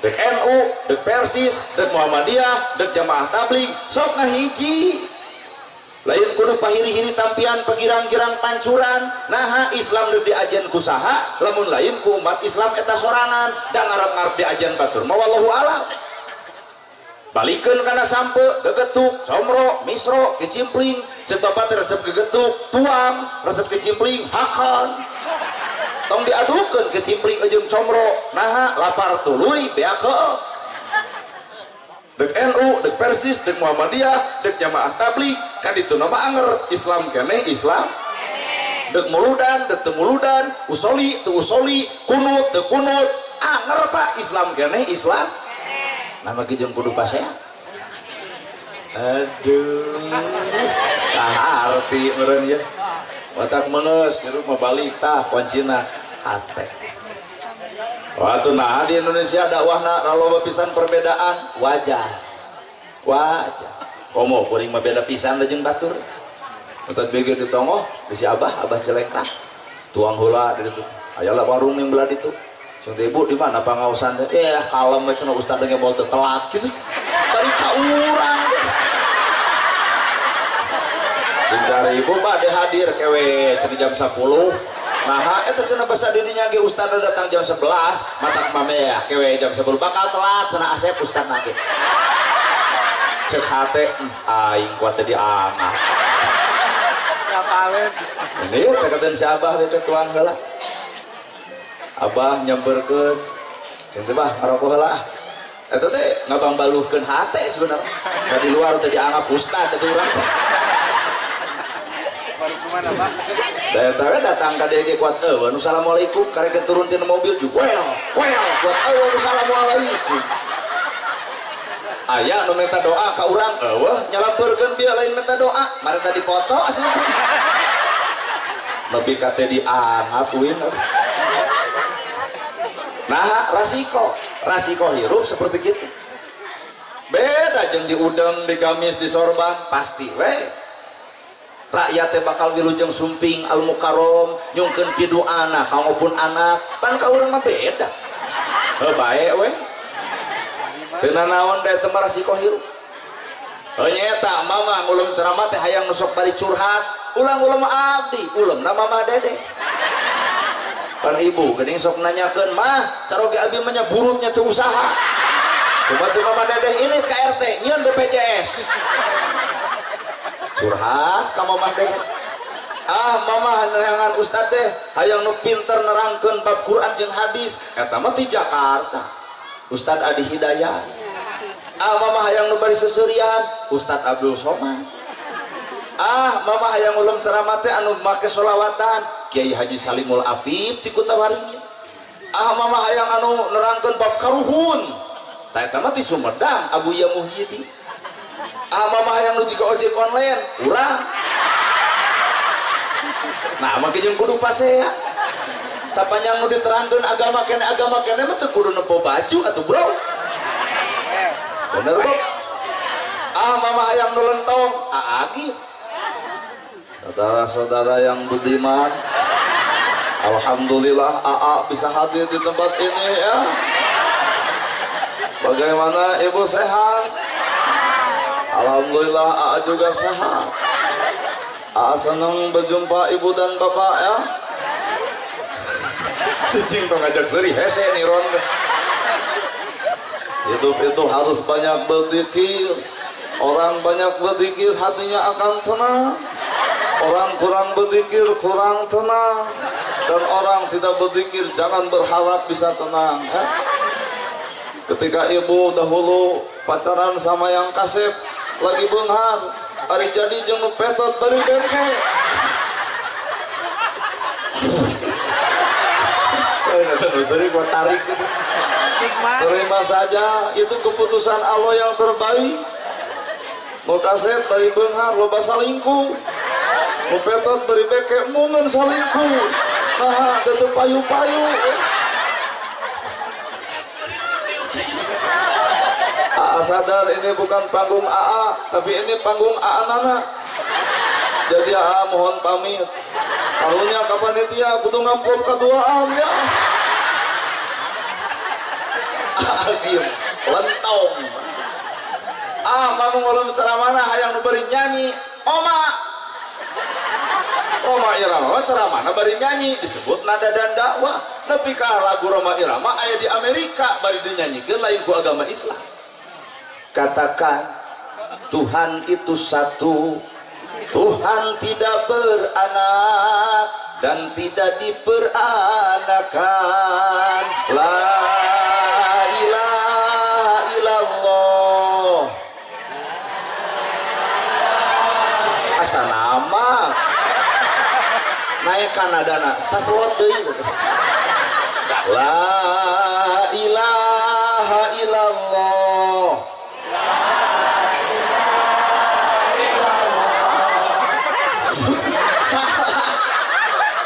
S1: Dek NU, dek Persis, dek Muhammadiyah, dek Jamaah Tabligh, sok ngahiji. Lain kudu pahiri-hiri tampian pegirang-girang pancuran. Nah Islam dek diajen kusaha, lamun lain ku umat Islam eta sorangan, dan ngarep-ngarep diajen batur. Ma wallahu a'lam. Balikeun kana sampe, gegetuk, comro, misro, kicimpling, cek bapak teh resep gegetuk, tuang, resep kicimpling, hakan. Tong diadukeun ke cimpling jeung comro nah lapar tuluy beake dek NU dek Persis dek Muhammadiyah dek Jamaah Tabligh kan ditu nama anger Islam kene Islam dek muludan dek teu muludan usoli teu usoli kunut teu kunut anger Pak Islam kene Islam nama ki jeung kudu pasea aduh tah arti meureun ya watak menes hirup mah balik tah kuncina hate. Waktu nah di Indonesia dakwahna loba pisan perbedaan wajar. Komo kuring mah beda pisan da jeung batur. Utat bege ditongoh di si abah celengkah. Tuang heula di ditu. Ayalah warung yang belah ditu. Jeung teh ibu di mana pangaosan teh? Kalem we cenah ustad ge bawa teu telat kitu. Bari ka urang. Cinta ibu pak dia hadir kewe cenah jam 10 nah eta cenah basa didinya ge ustad datang jam 11 matak mame ya kewe jam 10 bakal telat cenah asep ustad nage cek hate aing kuat teh diangah ngapain ini teh katen si abah we teh tuang heula abah nyamperkeun cenah teh bah ngarokok heula eta teh ngabang baluhkeun hate sebenarnya di luar teh dianggap ustad teh urang kemana Pak? Daya datang ka DG kuat assalamualaikum karek turun tina mobil juga well kuat assalamualaikum aya nu minta doa ka urang nyalampurkeun bieu lain minta doa mari tadi foto asli nepi ka teh diangap uin nah rasiko hirup seperti gitu beda jeung di udang di gamis di sorban pasti we rakyatnya bakal wilujeng sumping al-mukarrom nyungkeun pidu anak maupun anak pan ka urang mah beda bae we teu nanaon da teu resiko hirup nyata mama ngulum ceramah teh hayang nusok bari curhat ulang-ulang abdi ulemna mama dede pan ibu geuning sok nanyakeun mah caroge abi mah nya burutnya teu usaha kumaha mama dede ini KRT nyieun BPJS curhat ka mamah dede mamah neangan ustad teh hayang nu pinter nerangkeun bab Quran jeung hadis eta mah ti Jakarta Ustad Adi Hidayat mamah hayang nu bari seseurian Ustad Abdul Somad mamah hayang ulum ceramah teh anu make sholawatan Kiai Haji Salimul Apip ti Kutawaringin mamah hayang anu nerangkeun bab karuhun tah eta mah ti Sumedang Abuya Muhyiddin mamah yang nu jiga ojek online urang nah makin yang kudu pasea sapanjang nu diterangkeun agama kene mah teu kudu nepo baju atuh bro bener bro mamah yang nu lentong agi Saudara-saudara yang budiman, alhamdulillah AA bisa hadir di tempat ini ya. Bagaimana ibu sehat? Alhamdulillah AA juga sehat. AA senang berjumpa ibu dan bapak ya. Cicing tuh ngajak seri hese nih Ron. Hidup itu harus banyak berzikir. Orang banyak berzikir hatinya akan tenang. Orang kurang berzikir kurang tenang. Dan orang tidak berzikir jangan berharap bisa tenang ya. Ketika ibu dahulu pacaran sama yang kasep lagi beunghar, hari jadi jeung petot bari bengke. Sering gua tarik gitu. Terima saja, itu keputusan Allah yang terbaik. Mau kasep bari beunghar loba salingkuh. Mau petot bari bengke momen salingkuh. Nah, tetep payu-payu. AA sadar ini bukan panggung AA, tapi ini panggung AA Nana. Jadi AA mohon pamit. Karunya ka panitia kudu ngampur kaduaan ya. AA diem, lentong. Kamu ngulum ceramana hayang nu bari nyanyi, Roma Irama ceramana bari nyanyi disebut nada dan dakwah. Tapi ka lagu Roma Irama aya di Amerika bari dinyanyikan lain ku agama Islam. Katakan Tuhan itu satu, Tuhan tidak beranak dan tidak diperanakan. La ilaha illallah. Asa nama naik Kanadana saselot deui. La ilaha illallah.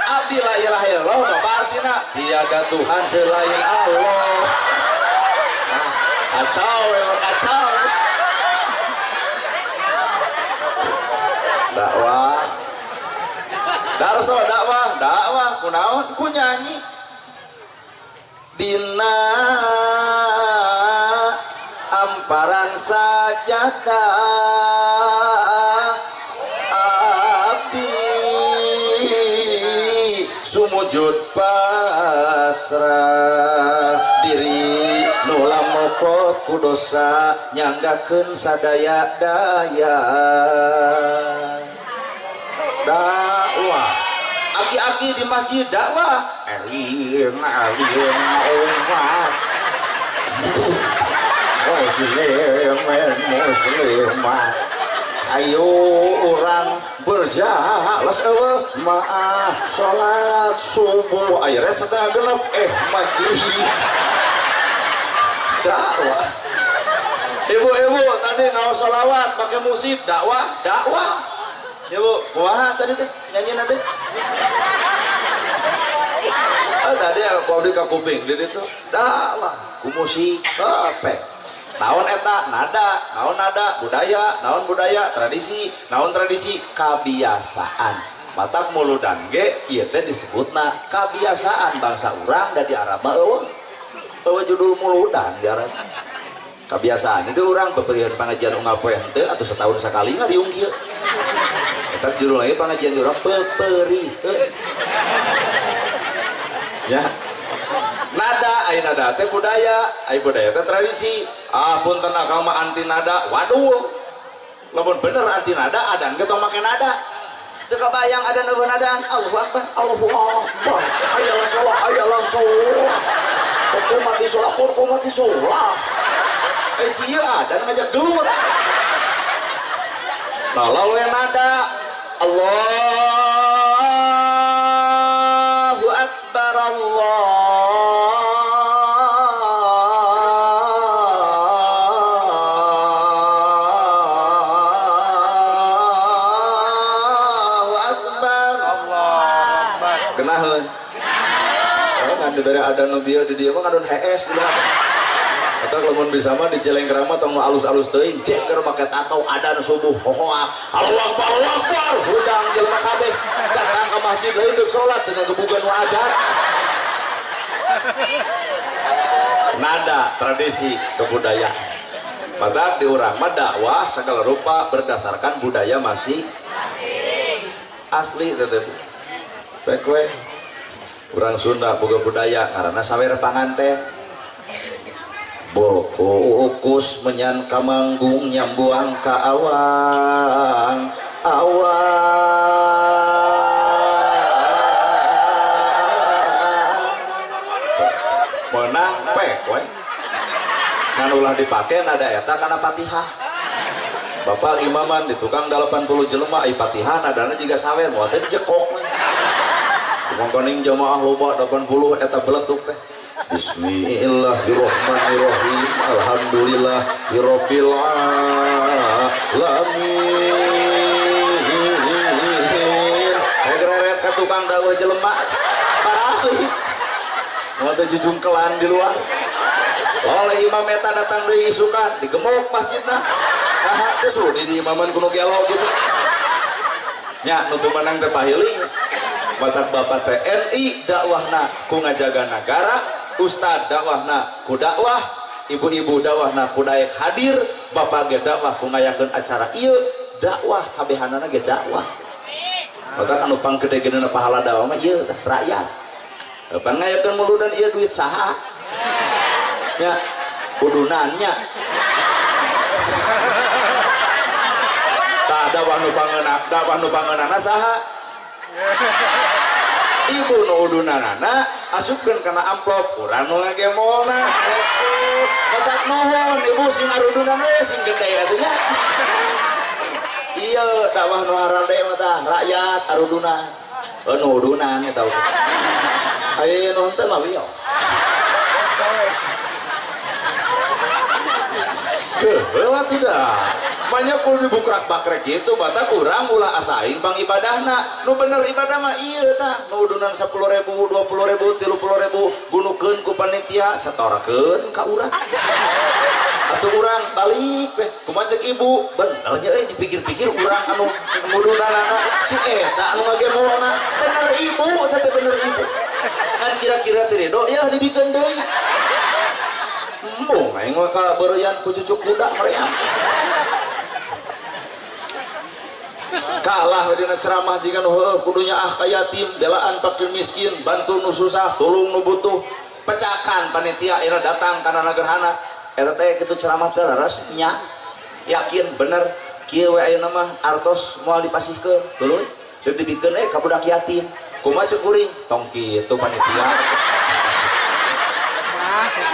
S1: Abdi la ilaha illallah apa artinya? Tiada Tuhan selain Allah. Kacau memang kacau. Dakwah Darso dakwah kunaon ku nyanyi dina amparan sajadah abdi sumujud pasrah diri nu lamokot ku dosa nyanggakeun sadaya-daya. Dakwah aki-aki di masjid dakwah alim umat muslimat ayo orang berjalas maaf sholat subuh akhirnya setengah gelap maghrib. Dakwah ibu-ibu tadi ngau sholawat pakai musik dakwah ya bu, wah tadi tuh nyanyi nanti. Tadi aku di kuping di itu, dakwah, ku musik, pek. Naon eta nada, naon nada, naon budaya, tradisi, naon tradisi, kebiasaan. Matak muludan ge, ieu teh disebutna kebiasaan bangsa urang da di Arab eueuh. Eueuh judul muludan di Arab. Kebiasaan itu orang beberian pengajian unggal poe henteu atau setahun sekali ngariung kieu. Eta judul lagi pengajian di orang peperi. Ya. Nada aya nada teh budaya, aya budaya teh tradisi. Punten agama anti nada. Waduh. Lamun bener anti nada adan ge tong make nada. Teu kabayang adan eueuh nadaan. Allahu Akbar, Allahu Akbar. Hayalah sholat, hayalah sholat. Kok mati sholat. Sia dan ngajak gelut. Nah lalu yang ada Allahu Akbar Allahu Akbar. Kenaheun. Kan dari ada nubia di dia mah ngadon HS gitu. atau lamun bisa mah di Cilengkrang mah tong nu alus-alus teuing cek keur make tato adan subuh hohoak Allahu Akbar hudang jelema kabeh datang ke masjid lain deuk salat dengan gebugan nu adan. Nada tradisi kebudayaan maka di urang mah dakwah segala rupa berdasarkan budaya masih asli tetep pekwe urang Sunda boga budaya karena sawer panganten boko ukus menyan kamanggung nyambuang ka awang menang pekwe ngan ulah dipake nada eta kana Fatihah. Bapak imaman di tukang 80 jelema ai Fatihah nadana jiga sawer moal teh dijekok. Mongkoning jamaah loba 80 eta beletuk teh. Bismillahirrahmanirrahim. Alhamdulillahirabbil alamin. Egreret ka tukang dawuh jelema parahli. Moal teh jujungkelan di luar. Oleh imam eta datang deui isukan digemuk masjidna. Nah, teh sudi di imaman kuno gelo gitu. Nya nu menang teh pahili. Batak bapak TNI dakwahna ku ngajaga negara, ustad dakwahna ku dakwah, ibu-ibu dakwahna ku daek hadir, bapak ge dakwah ku ngayakeun acara ieu, dakwah kabehanana ge dakwah. Batak anu panggede-gedena pahala dakwah mah ieu rakyat. Pan ngayakeun muludan ieu duit saha? Ya, udunannya. Tah dakwah nu pangeunana saha? Ibu nu udunanana asupkeun kana amplop urang nu ngagemolna etu ngocak nuhun ibu sing arudunan we sing gede atuh nya ieu dakwah nu harade mah tah rakyat arudunan nu udunan eta aya nu henteu mah wios lewat sudah banyak pun dibukrak bakrek itu batak kurang ulah asaing bang ibadahna nu bener ibadah mah iya ta nu udunan 10.000 20.000 30.000 gunukeun ku panitia setorkeun ka urang atuh urang balik weh kumaha cek ibu bener nya dipikir-pikir urang anu ngudunanana si eta anu ngagemona bener ibu teh bener ibu kan kira-kira teh do ya dibikeun deui embung aing mah ka beureuyan ku cucuk kuda meureang kalah dina ceramah jika nu heueuh kudunya ka yatim belaan fakir miskin bantu nu susah tulung nu butuh pecahkan panitia ira datang kana nagerhana eta teh kitu ceramah teh laras nya yakin bener kieu we ayeuna mah artos moal dipasihkeun tuluy deuk dibikeun ka budak yatim kumaha ceuk kuring tong kitu panitia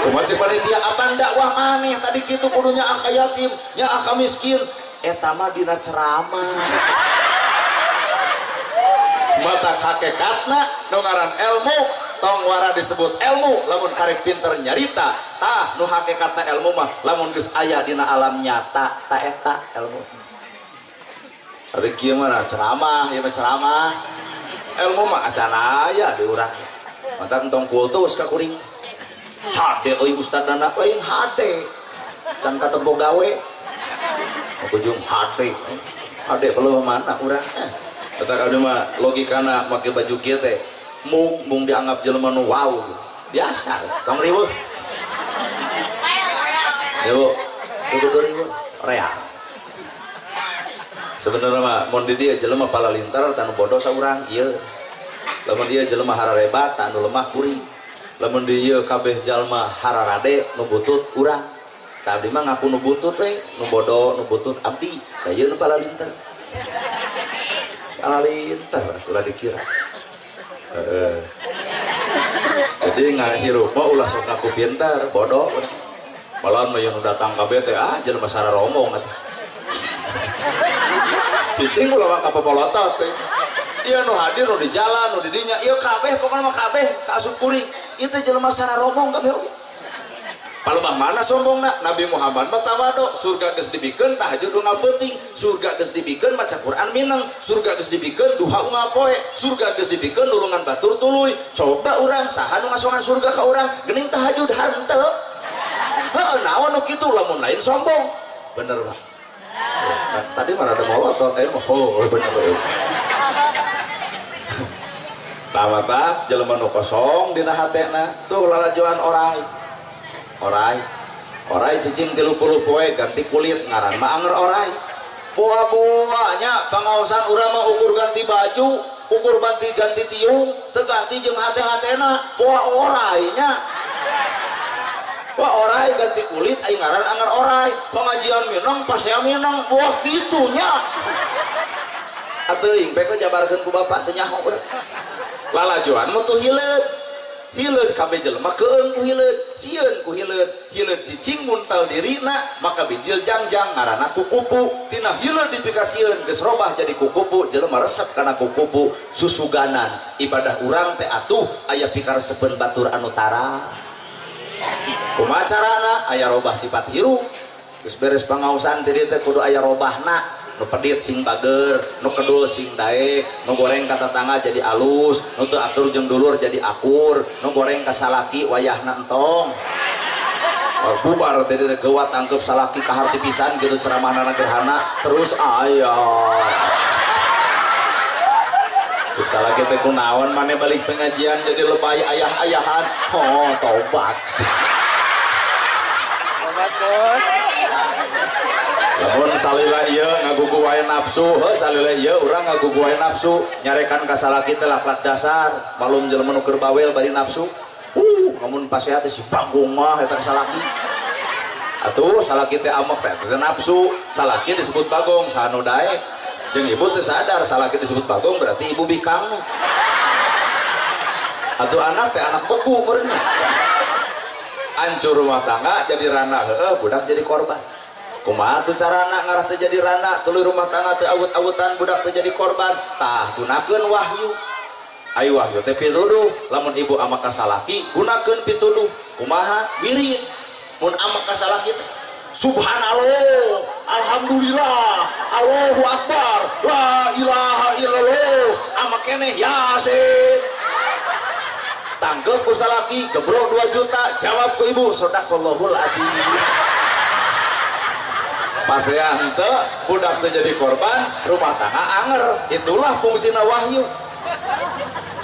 S1: kumaha ceuk panitia apa dakwah maneh tadi kitu kudunya ka yatim nya ka miskin eta mah dina ceramah mata hakikatna nu ngaran ilmu tong wara disebut ilmu lamun karek pinter nyarita tah nu hakikatna ilmu mah lamun geus aya dina alam nyata ta eta ilmu ari kieu mah ceramah ieu mah ceramah ilmu mah acan aya di urang mata tong kultus ka kuring hade euy ustadana lain hade can katempo gawe ujung hade kalau mana urang kata abdi mah logikana make baju kieu teh mung dianggap jelema nu wow biasa tong riweuh ya bu kudu riweuh real sebenarnya mah mun di dieu jelema palalintar tanu bodoh saurang ieu lamun dieu jelema hararebat tanu lemah kuring lamun dieu kabeh jalma hararade nu butut urang tah abdi mah ngaku nu butut teh nu bodoh nu butut abdi tah ieu nu palalintar palalintar ulah dikira jadi ngahirup mah ulah sok ngaku pintar bodoh malahan mah yang datang kabeh teh jelema sararomong atuh cicing ulah mah kapapolotot teh ieu nu hadir nu di jalan nu di dinya ieu kabeh pokona mah kabeh kaasup kuring ieu teh jelema sararomong kabeh oge palebah mana sombongna Nabi Muhammad mah tawado surga geus dibikeun tahajud unggal peuting surga geus dibikeun maca Quran mineng surga geus dibikeun duha unggal poe surga geus dibikeun nulungan batur tuluy coba urang saha nu ngasongan surga ka urang geuning tahajud hanteu heuh anu kitu lamun lain sombong bener Pak. Tadi mana ada mau atau tadi oh bener tamata jelema nu kosong dina hatena tuh lalajoan orai cicing 30 poe ganti kulit ngaran mah anger orai buah-buahnya pangaosan urang mah ukur ganti baju ukur ganti tiung terganti jeung hate-hatena buah orainya wah orai ganti kulit aing ngaran anger orai pengajian minang pasea minang buah kitunya atuh ing pek jabarkeun ku bapak teu nyaho lalajoan mah tuh hileud kabeh jelema keung ku hileud sieun ku hileud cicing muntal dirina maka bijil jangjang ngaranna kukupu tina hileud dipikasieun geus robah jadi kukupu jelema resep kana kukupu susuganan ibadah urang teh atuh aya pikaresepeun batur anu tara kumaha carana aya robah sifat hirup geus beres pangaosan ti dieu teh kudu aya robahna nu pedit sing bager, nu kedul sing daek, nu goreng ka tetangga jadi alus, nu teu atur jeung dulur jadi akur, nu goreng ka salaki wayahna entong. Bubar teh teh geuwat angkep salaki ka harti pisan gitu ceramahna gerhana terus aya. Cuk salaki teh kunaon maneh balik pengajian jadi lebay ayah-ayahan. Oh, tobat.
S2: Tobat, Bos.
S1: Lamun salila ieu ngagugu wae nafsu, heuh salila ieu urang ngagugu wae nafsu, nyarekan ka salaki teh laklak dasar, malum jelema nu keur bawel bari nafsu. Lamun pasehat si panggung mah eta salaki. Atuh salaki teh amok teh nafsu, salaki disebut bagong sanu daek. Jeung ibu teu sadar salaki disebut bagong berarti ibu bikangna. Atuh anak teh anak beku meureunna. Ancur rumah tangga jadi ranah heuh budak jadi korban. Kumaha tuh carana ngarah teh jadi rana tuluy rumah tangga teh awut-awutan budak teh jadi korban tah gunakeun wahyu ayo wahyu teh pituduh lamun ibu amak ka salaki gunakeun pituduh kumaha wirid mun amak ka salaki teh subhanallah alhamdulillah Allahu akbar la ilaha illallah amak keneh yasin tangkep ku salaki gebrok 2 juta jawab ku ibu sadaqallahul adzim pasean teu budak teu jadi korban rumah tangga anger itulah fungsina wahyu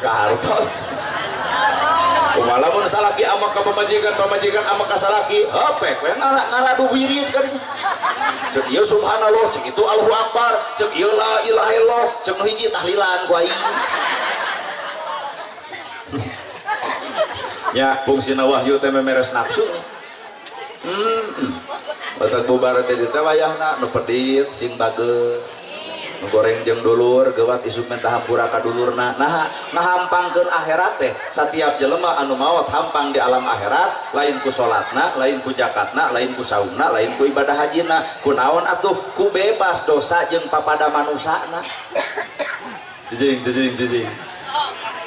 S1: kahartos kumaha lamun salaki amak ka pamajikan amak ka salaki hepek we ngaradu wirid ka dinya ceuk ieu subhanallah ceuk itu Allahu akbar ceuk ieu la ilaha illallah ceuk nu hiji tahlilan ku aing nya fungsina wahyu teh memeres nafsu batak bubar teh teh wayahna nu pedit sing bager nu goreng jeung dulur geuwat isuk mentah hampura ka dulurna nah ngahampangkeun akhirat teh satiap jelema anu maot hampang di alam akhirat lain ku salatna lain ku zakatna lain ku saumna lain ku ibadah hajina kunaon atuh ku bebas dosa jeung papada manusana jijing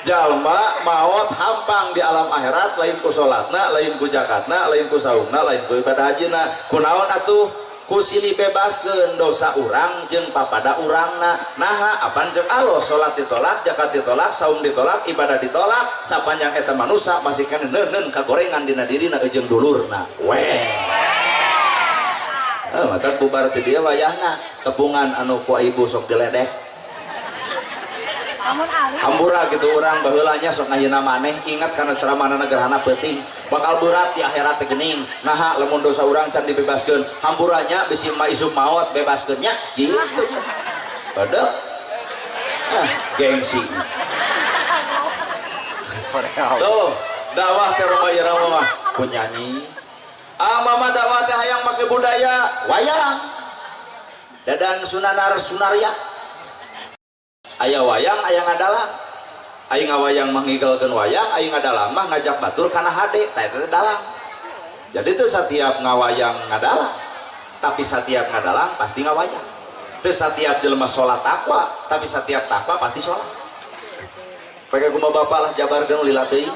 S1: jalma maot hampang di alam akhirat lain ku salatna lain ku zakatna lain ku saumna lain ku ibadah hajina kunaon atuh ku silih bebaskeun dosa urang jeung papada urangna naha apan ceuk Allah salat ditolak zakat ditolak saum ditolak ibadah ditolak sapanjang eta manusia masih kana neuneun kagorengan dina dirina jeung dulurna weh mata bubar teh dia wayahna tepungan anu ku ibu sok diledek hambura gitu orang baheulanya sok ngahina maneh ingat karena ceramahna gerhana penting bakal berat di akhirat teh geuning naha lamun dosa urang can dibebaskeun hamburanya bisi ma isuk maot bebaskeunnya gitu pada gengsi tuh dakwah ke rumah irama penyanyi mama dakwah teh hayang make budaya wayang dadan sunaria aya wayang aya ngadalang aing ngawayang manggigelkeun wayang aing ngadalang mah ngajak batur kana hade tah eta dalang jadi teu satiap ngawayang ngadalang tapi satiap ngadalang pasti ngawayang teu satiap jelema salat takwa tapi satiap takwa pasti salat pake kumaha bapak lah jabarkeun lila teuing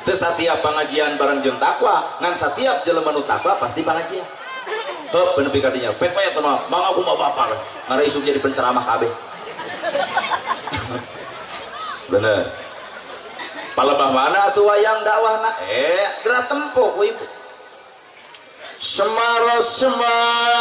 S1: teu satiap pangajian bareng jeung takwa ngan satiap jelema nu takwa pasti pangajian heup bener pikadinya pek we eta mah mangga kumaha bapak ngara isuk jadi penceramah kabeh bener palebah mana tuh wayang dakwahna gerak tempo ku ibu Semara semara